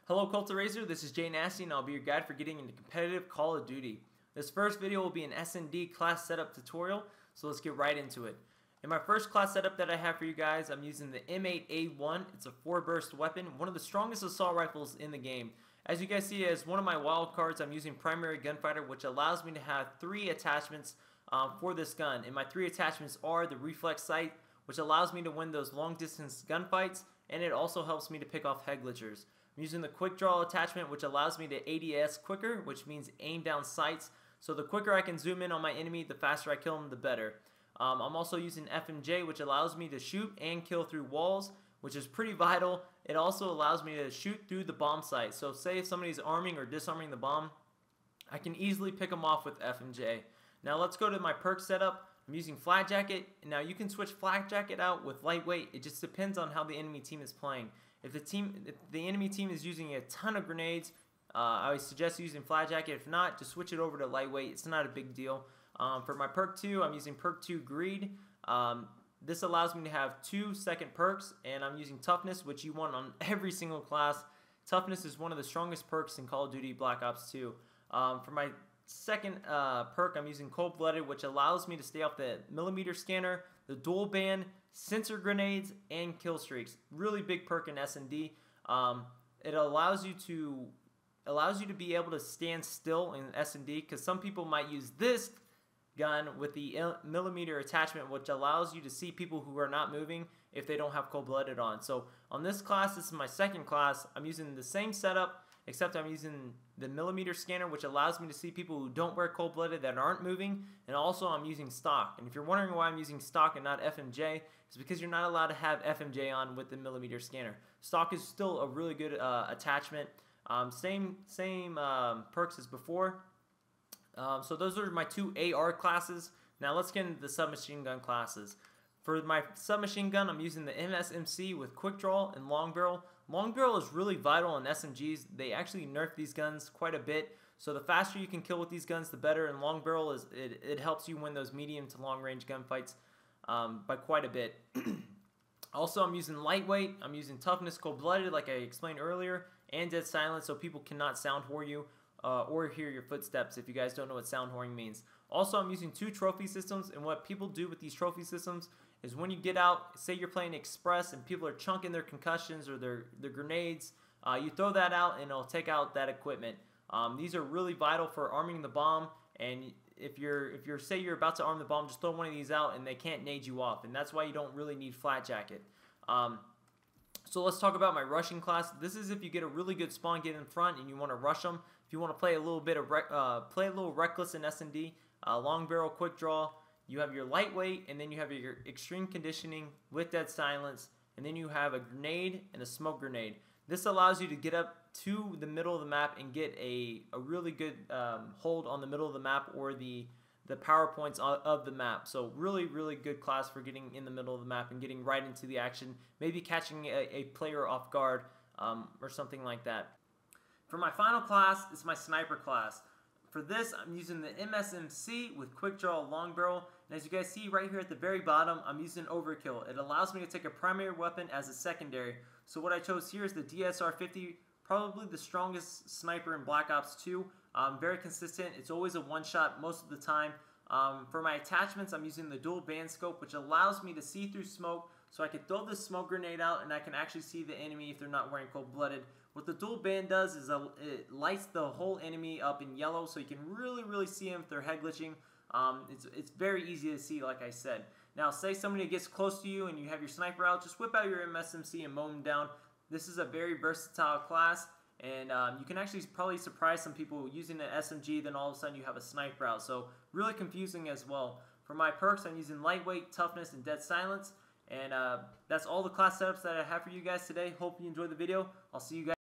Hello Cultirazer, this is JNasty and I'll be your guide for getting into competitive Call of Duty. This first video will be an S&D class setup tutorial, so let's get right into it. In my first class setup that I have for you guys, I'm using the M8A1. It's a 4-burst weapon, one of the strongest assault rifles in the game. As you guys see, as one of my wild cards, I'm using Primary Gunfighter, which allows me to have 3 attachments for this gun. And my 3 attachments are the Reflex Sight, which allows me to win those long distance gunfights, and it also helps me to pick off head glitchers. I'm using the Quick Draw attachment, which allows me to ADS quicker, which means aim down sights. So the quicker I can zoom in on my enemy, the faster I kill them, the better. I'm also using FMJ, which allows me to shoot and kill through walls, which is pretty vital. It also allows me to shoot through the bomb site. So say if somebody's arming or disarming the bomb, I can easily pick them off with FMJ. Now let's go to my perk setup. I'm using Flak Jacket. Now you can switch Flak Jacket out with Lightweight. It just depends on how the enemy team is playing. If the enemy team is using a ton of grenades, I would suggest using Flak Jacket. If not, just switch it over to Lightweight. It's not a big deal. For my perk 2, I'm using perk 2 Greed. This allows me to have 2 second perks, and I'm using Toughness, which you want on every single class. Toughness is one of the strongest perks in Call of Duty Black Ops 2. For my second perk, I'm using Cold-Blooded, which allows me to stay off the millimeter scanner, the dual band, sensor grenades, and kill streaks. Really big perk in S&D. It allows you to be able to stand still in S&D, because some people might use this gun with the millimeter attachment, which allows you to see people who are not moving if they don't have Cold-Blooded on. So on this class, this is my second class, I'm using the same setup, except I'm using the millimeter scanner, which allows me to see people who don't wear Cold-Blooded that aren't moving, and also I'm using stock. And if you're wondering why I'm using stock and not FMJ, it's because you're not allowed to have FMJ on with the millimeter scanner. Stock is still a really good attachment. Same perks as before. So those are my 2 AR classes. Now let's get into the submachine gun classes. For my submachine gun, I'm using the MSMC with Quick Draw and Long Barrel. Long Barrel is really vital in SMGs. They actually nerf these guns quite a bit. So the faster you can kill with these guns, the better. And Long Barrel it helps you win those medium to long range gunfights by quite a bit. Also, I'm using Lightweight. I'm using Toughness, Cold-Blooded, like I explained earlier, and Dead Silence, so people cannot sound whore you or hear your footsteps if you guys don't know what sound whoring means. Also, I'm using 2 trophy systems, and what people do with these trophy systems is when you get out, say you're playing Express and people are chunking their concussions or their grenades, you throw that out and it'll take out that equipment. These are really vital for arming the bomb, and if you're say you're about to arm the bomb, just throw one of these out and they can't nade you off, and that's why you don't really need Flak Jacket. So let's talk about my rushing class. This is if you get a really good spawn, get in front, and you want to rush them. If you want to play a little bit of reckless in S&D, Long Barrel, Quick Draw. You have your Lightweight, and then you have your Extreme Conditioning with Dead Silence, and then you have a grenade and a smoke grenade. This allows you to get up to the middle of the map and get a really good hold on the middle of the map or the power points of the map. So really, really good class for getting in the middle of the map and getting right into the action, maybe catching a player off guard or something like that. For my final class, it's my sniper class. For this, I'm using the MSMC with Quick Draw Long Barrel. And as you guys see right here at the very bottom, I'm using Overkill. It allows me to take a primary weapon as a secondary. So what I chose here is the DSR-50, probably the strongest sniper in Black Ops 2. Very consistent. It's always a one-shot most of the time. For my attachments, I'm using the dual band scope, which allows me to see through smoke. So I can throw this smoke grenade out and I can actually see the enemy if they're not wearing Cold-Blooded. What the dual band does is it lights the whole enemy up in yellow, so you can really see them if they're head glitching. It's very easy to see, like I said. Now, say somebody gets close to you and you have your sniper out, just whip out your MSMC and mow them down. This is a very versatile class, and you can actually probably surprise some people using an SMG, then all of a sudden you have a sniper out. So really confusing as well. For my perks, I'm using Lightweight, Toughness, and Dead Silence. And that's all the class setups that I have for you guys today. Hope you enjoyed the video. I'll see you guys.